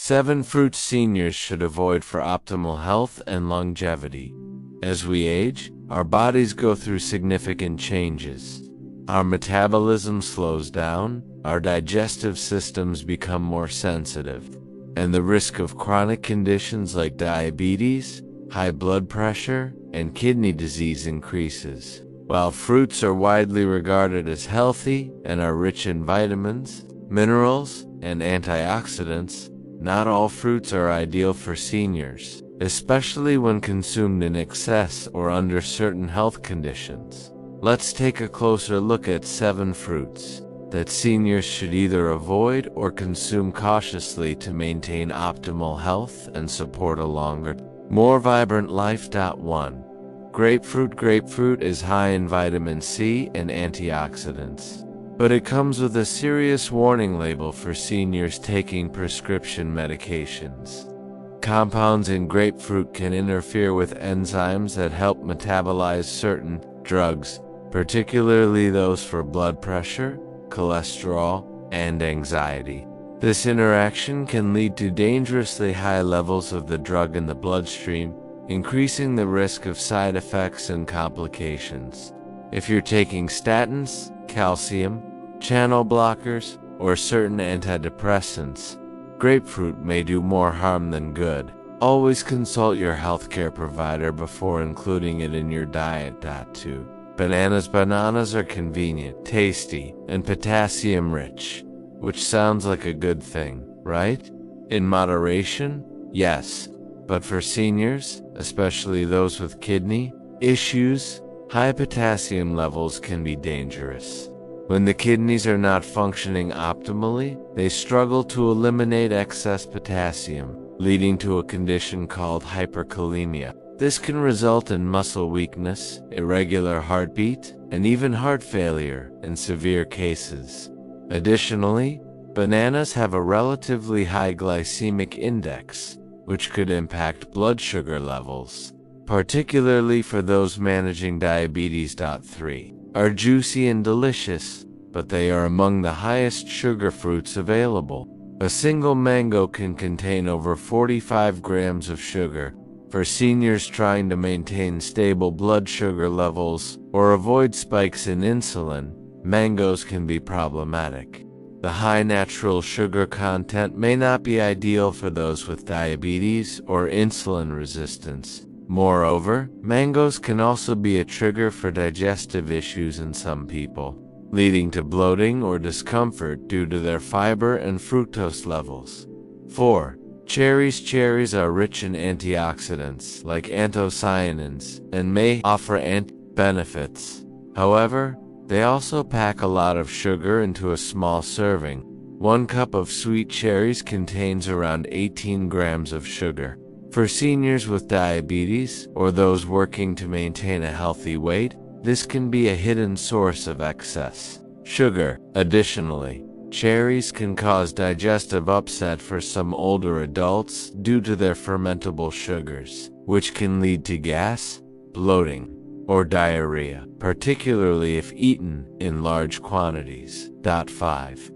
7 fruits seniors should avoid for optimal health and longevity. As we age, our bodies go through significant changes. Our metabolism slows down, our digestive systems become more sensitive, and the risk of chronic conditions like diabetes, high blood pressure, and kidney disease increases. While fruits are widely regarded as healthy and are rich in vitamins, minerals, and antioxidants, not all fruits are ideal for seniors, especially when consumed in excess or under certain health conditions. Let's take a closer look at 7 fruits that seniors should either avoid or consume cautiously to maintain optimal health and support a longer, more vibrant life. 1. Grapefruit. Grapefruit is high in vitamin C and antioxidants, but it comes with a serious warning label for seniors taking prescription medications. Compounds in grapefruit can interfere with enzymes that help metabolize certain drugs, particularly those for blood pressure, cholesterol, and anxiety. This interaction can lead to dangerously high levels of the drug in the bloodstream, increasing the risk of side effects and complications. If you're taking statins, calcium, channel blockers, or certain antidepressants, grapefruit may do more harm than good. Always consult your healthcare provider before including it in your diet. 2. Bananas. Bananas are convenient, tasty, and potassium-rich, which sounds like a good thing, right? In moderation, yes, but for seniors, especially those with kidney issues, high potassium levels can be dangerous. When the kidneys are not functioning optimally, they struggle to eliminate excess potassium, leading to a condition called hyperkalemia. This can result in muscle weakness, irregular heartbeat, and even heart failure in severe cases. Additionally, bananas have a relatively high glycemic index, which could impact blood sugar levels, particularly for those managing diabetes. 3. Are juicy and delicious, but they are among the highest sugar fruits available. A single mango can contain over 45 grams of sugar. For seniors trying to maintain stable blood sugar levels or avoid spikes in insulin, mangoes can be problematic. The high natural sugar content may not be ideal for those with diabetes or insulin resistance. Moreover, mangoes can also be a trigger for digestive issues in some people, leading to bloating or discomfort due to their fiber and fructose levels. 4. Cherries. Cherries are rich in antioxidants like anthocyanins and may offer benefits. However, they also pack a lot of sugar into a small serving. 1 cup of sweet cherries contains around 18 grams of sugar. For seniors with diabetes or those working to maintain a healthy weight, this can be a hidden source of excess sugar. Additionally, cherries can cause digestive upset for some older adults due to their fermentable sugars, which can lead to gas, bloating, or diarrhea, particularly if eaten in large quantities. 5.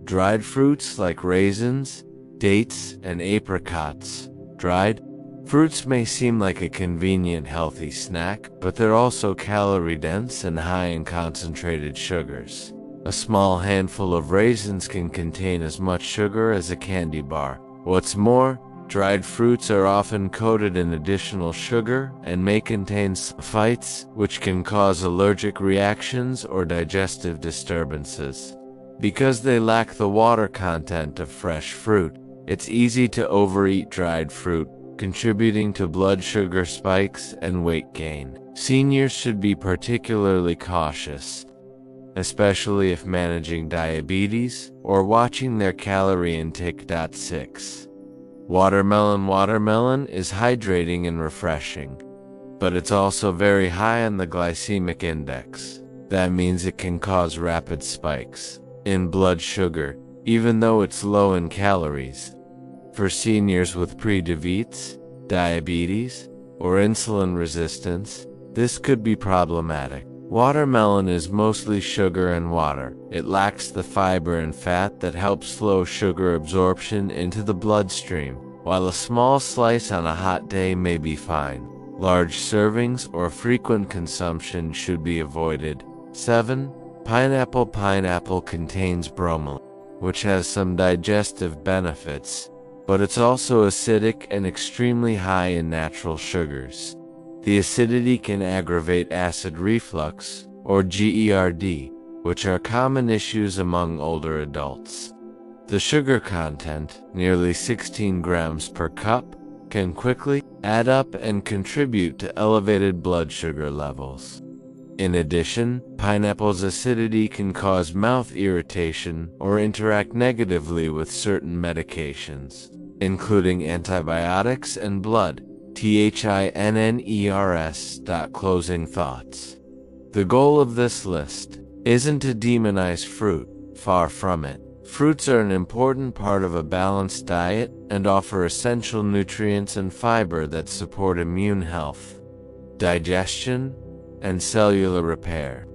Dried fruits like raisins, dates, and apricots. Dried fruits may seem like a convenient healthy snack, but they're also calorie-dense and high in concentrated sugars. A small handful of raisins can contain as much sugar as a candy bar. What's more, dried fruits are often coated in additional sugar and may contain phytes, which can cause allergic reactions or digestive disturbances. Because they lack the water content of fresh fruit, it's easy to overeat dried fruit, contributing to blood sugar spikes and weight gain. Seniors should be particularly cautious, especially if managing diabetes or watching their calorie intake. 6. Watermelon. Watermelon is hydrating and refreshing, but it's also very high on the glycemic index. That means it can cause rapid spikes in blood sugar, even though it's low in calories. For seniors with pre-diabetes, diabetes, or insulin resistance, this could be problematic. Watermelon is mostly sugar and water. It lacks the fiber and fat that help slow sugar absorption into the bloodstream, while a small slice on a hot day may be fine. Large servings or frequent consumption should be avoided. 7. Pineapple. Pineapple contains bromelain, which has some digestive benefits, but it's also acidic and extremely high in natural sugars. The acidity can aggravate acid reflux, or GERD, which are common issues among older adults. The sugar content, nearly 16 grams per cup, can quickly add up and contribute to elevated blood sugar levels. In addition, pineapple's acidity can cause mouth irritation or interact negatively with certain medications, including antibiotics and blood. THINNERS. Closing thoughts. The goal of this list isn't to demonize fruit, far from it. Fruits are an important part of a balanced diet and offer essential nutrients and fiber that support immune health, digestion, and cellular repair.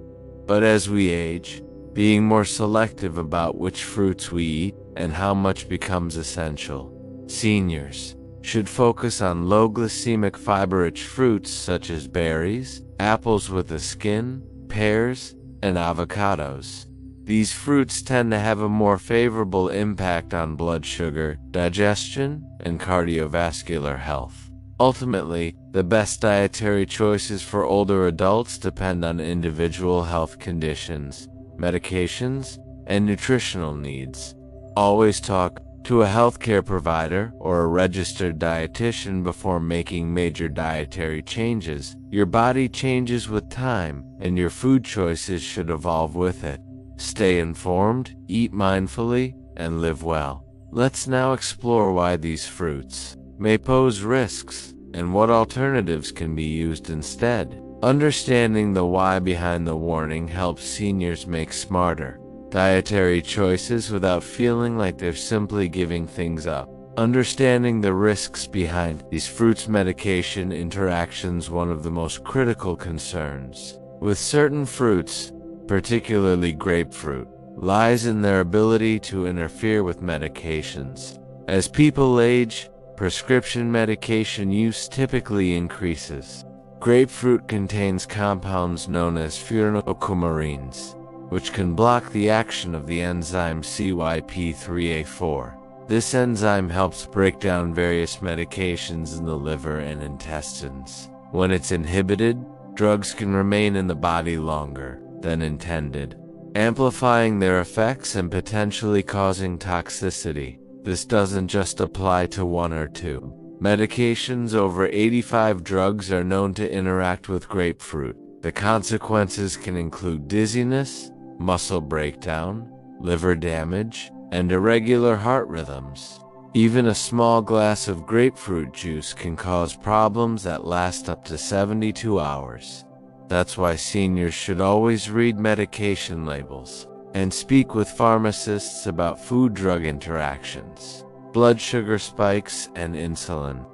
But as we age, being more selective about which fruits we eat and how much becomes essential. Seniors should focus on low glycemic fiber-rich fruits such as berries, apples with a skin, pears, and avocados. These fruits tend to have a more favorable impact on blood sugar, digestion, and cardiovascular health. Ultimately, the best dietary choices for older adults depend on individual health conditions, medications, and nutritional needs. Always talk to a healthcare provider or a registered dietitian before making major dietary changes. Your body changes with time, and your food choices should evolve with it. Stay informed, eat mindfully, and live well. Let's now explore why these fruits may pose risks and what alternatives can be used instead. Understanding the why behind the warning helps seniors make smarter dietary choices without feeling like they're simply giving things up. Understanding the risks behind these fruits' medication interactions one of the most critical concerns with certain fruits, particularly grapefruit, lies in their ability to interfere with medications. As people age, prescription medication use typically increases. Grapefruit contains compounds known as furanocoumarines, which can block the action of the enzyme CYP3A4. This enzyme helps break down various medications in the liver and intestines. When it's inhibited, drugs can remain in the body longer than intended, amplifying their effects and potentially causing toxicity. This doesn't just apply to one or two medications. Over 85 drugs are known to interact with grapefruit. The consequences can include dizziness, muscle breakdown, liver damage, and irregular heart rhythms. Even a small glass of grapefruit juice can cause problems that last up to 72 hours. That's why seniors should always read medication labels and speak with pharmacists about food-drug interactions, blood sugar spikes, and insulin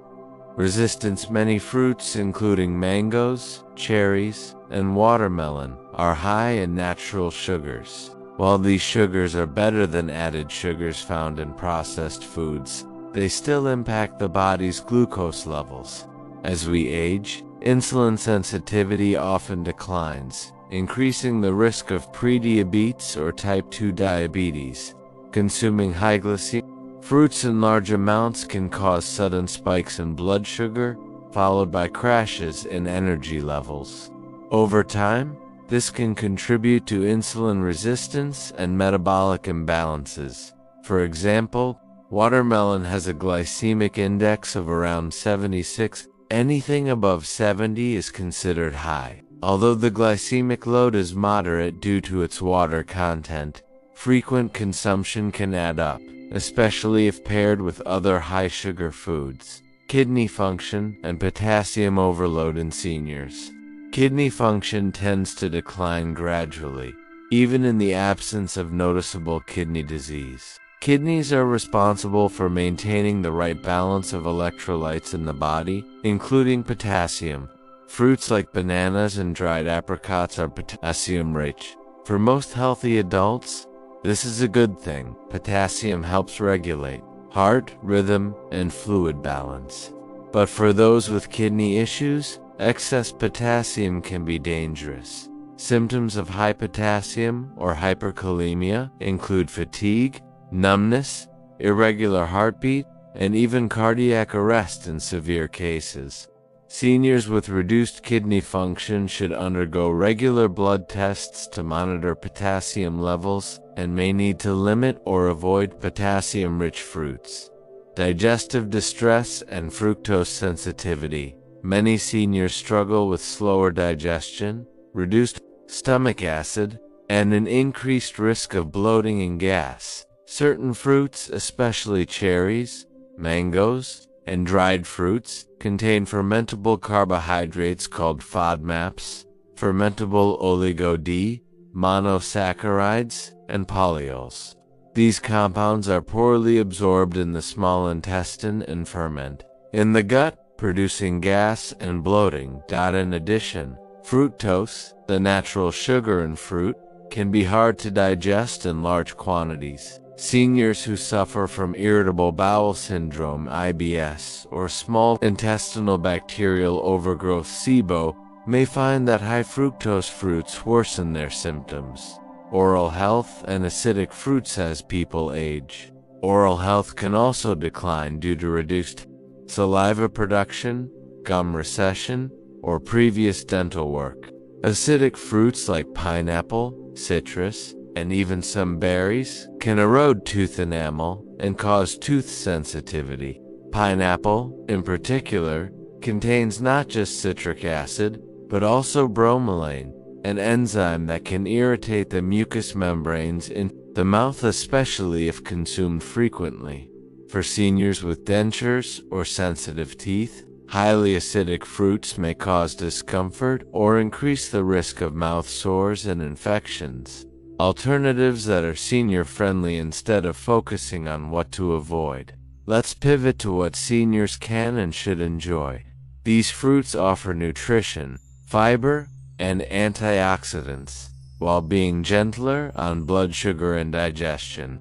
resistance. Many fruits, including mangoes, cherries, and watermelon, are high in natural sugars. While these sugars are better than added sugars found in processed foods, they still impact the body's glucose levels. As we age, insulin sensitivity often declines, increasing the risk of prediabetes or type 2 diabetes. Consuming high glycemic fruits in large amounts can cause sudden spikes in blood sugar, followed by crashes in energy levels. Over time, this can contribute to insulin resistance and metabolic imbalances. For example, watermelon has a glycemic index of around 76. Anything above 70 is considered high. Although the glycemic load is moderate due to its water content, frequent consumption can add up, especially if paired with other high-sugar foods. Kidney function and potassium overload in seniors. Kidney function tends to decline gradually, even in the absence of noticeable kidney disease. Kidneys are responsible for maintaining the right balance of electrolytes in the body, including potassium, Fruits like bananas and dried apricots are potassium-rich. For most healthy adults, this is a good thing. Potassium helps regulate heart rhythm and fluid balance. But for those with kidney issues, excess potassium can be dangerous. Symptoms of high potassium or hyperkalemia include fatigue, numbness, irregular heartbeat, and even cardiac arrest in severe cases. Seniors with reduced kidney function should undergo regular blood tests to monitor potassium levels and may need to limit or avoid potassium-rich fruits. Digestive distress and fructose sensitivity. Many seniors struggle with slower digestion, reduced stomach acid, and an increased risk of bloating and gas. Certain fruits, especially cherries, mangoes, and dried fruits, contain fermentable carbohydrates called FODMAPs, fermentable oligo-D, monosaccharides, and polyols. These compounds are poorly absorbed in the small intestine and ferment in the gut, producing gas and bloating. In addition, fructose, the natural sugar in fruit, can be hard to digest in large quantities. Seniors who suffer from irritable bowel syndrome (IBS) or small intestinal bacterial overgrowth (SIBO may find that high fructose fruits worsen their symptoms. Oral health and acidic fruits as people age. Oral health can also decline due to reduced saliva production, gum recession, or previous dental work. Acidic fruits like pineapple, citrus, and even some berries can erode tooth enamel and cause tooth sensitivity. Pineapple, in particular, contains not just citric acid, but also bromelain, an enzyme that can irritate the mucous membranes in the mouth, especially if consumed frequently. For seniors with dentures or sensitive teeth, highly acidic fruits may cause discomfort or increase the risk of mouth sores and infections. Alternatives that are senior-friendly instead of focusing on what to avoid. Let's pivot to what seniors can and should enjoy. These fruits offer nutrition, fiber, and antioxidants, while being gentler on blood sugar and digestion.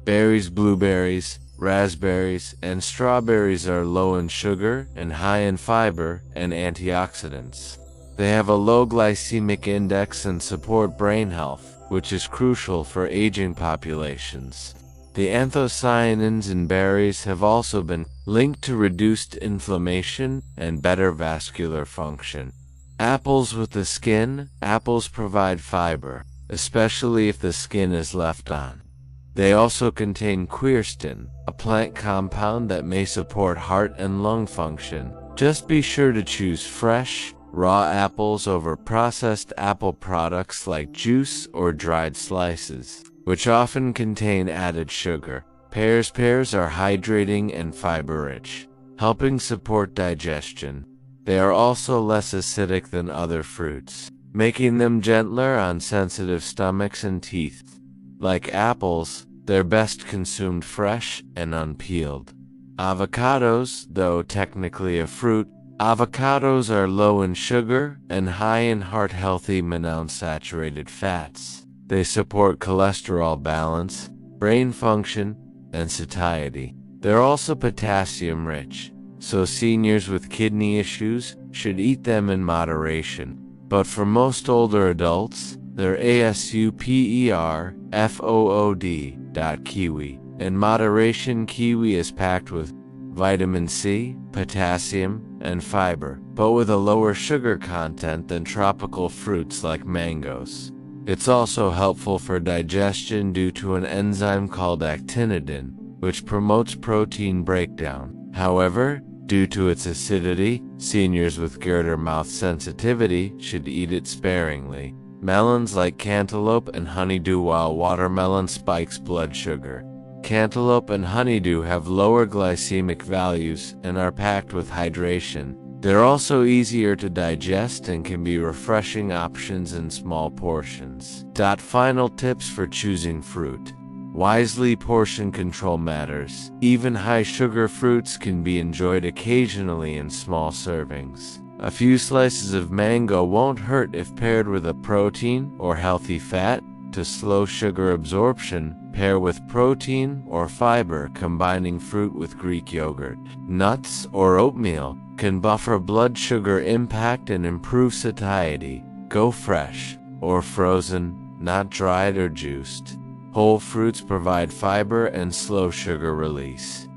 Berries, blueberries, raspberries, and strawberries are low in sugar and high in fiber and antioxidants. They have a low glycemic index and support brain health, which is crucial for aging populations. The anthocyanins in berries have also been linked to reduced inflammation and better vascular function. Apples with the skin. Apples provide fiber, especially if the skin is left on. They also contain quercetin, a plant compound that may support heart and lung function. Just be sure to choose fresh, raw apples over processed apple products like juice or dried slices, which often contain added sugar. Pears are hydrating and fiber-rich, helping support digestion. They are also less acidic than other fruits, making them gentler on sensitive stomachs and teeth. Like apples, they're best consumed fresh and unpeeled. Avocados, though technically a fruit, avocados are low in sugar and high in heart-healthy monounsaturated fats. They support cholesterol balance, brain function, and satiety. They're also potassium-rich, so seniors with kidney issues should eat them in moderation. But for most older adults, they're ASUPERFOOD. Kiwi. In moderation, kiwi is packed with vitamin C, potassium, and fiber, but with a lower sugar content than tropical fruits like mangoes. It's also helpful for digestion due to an enzyme called actinidin, which promotes protein breakdown. However, due to its acidity, seniors with GERD or mouth sensitivity should eat it sparingly. Melons like cantaloupe and honeydew, while watermelon spikes blood sugar. Cantaloupe and honeydew have lower glycemic values and are packed with hydration. They're also easier to digest and can be refreshing options in small portions. Final tips for choosing fruit. Wisely, portion control matters. Even high sugar fruits can be enjoyed occasionally in small servings. A few slices of mango won't hurt if paired with a protein or healthy fat. To slow sugar absorption, pair with protein or fiber. Combining fruit with Greek yogurt, nuts, or oatmeal can buffer blood sugar impact and improve satiety. Go fresh or frozen, not dried or juiced. Whole fruits provide fiber and slow sugar release.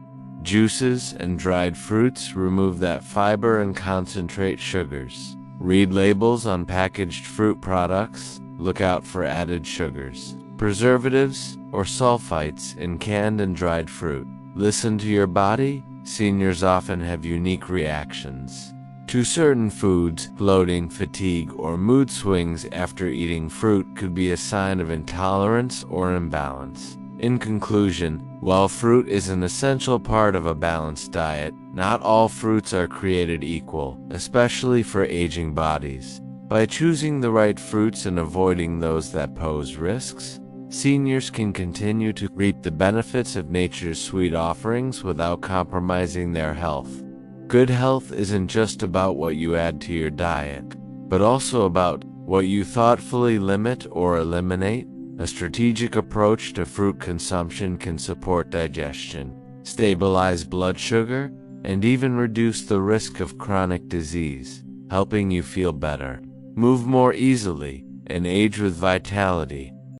Juices and dried fruits remove that fiber and concentrate sugars. Read labels on packaged fruit products. Look out for added sugars, preservatives, or sulfites in canned and dried fruit. Listen to your body. Seniors often have unique reactions to certain foods. Bloating, fatigue, or mood swings after eating fruit could be a sign of intolerance or imbalance. In conclusion, while fruit is an essential part of a balanced diet, not all fruits are created equal, especially for aging bodies. By choosing the right fruits and avoiding those that pose risks, seniors can continue to reap the benefits of nature's sweet offerings without compromising their health. Good health isn't just about what you add to your diet, but also about what you thoughtfully limit or eliminate. A strategic approach to fruit consumption can support digestion, stabilize blood sugar, and even reduce the risk of chronic disease, helping you feel better, move more easily, and age with vitality.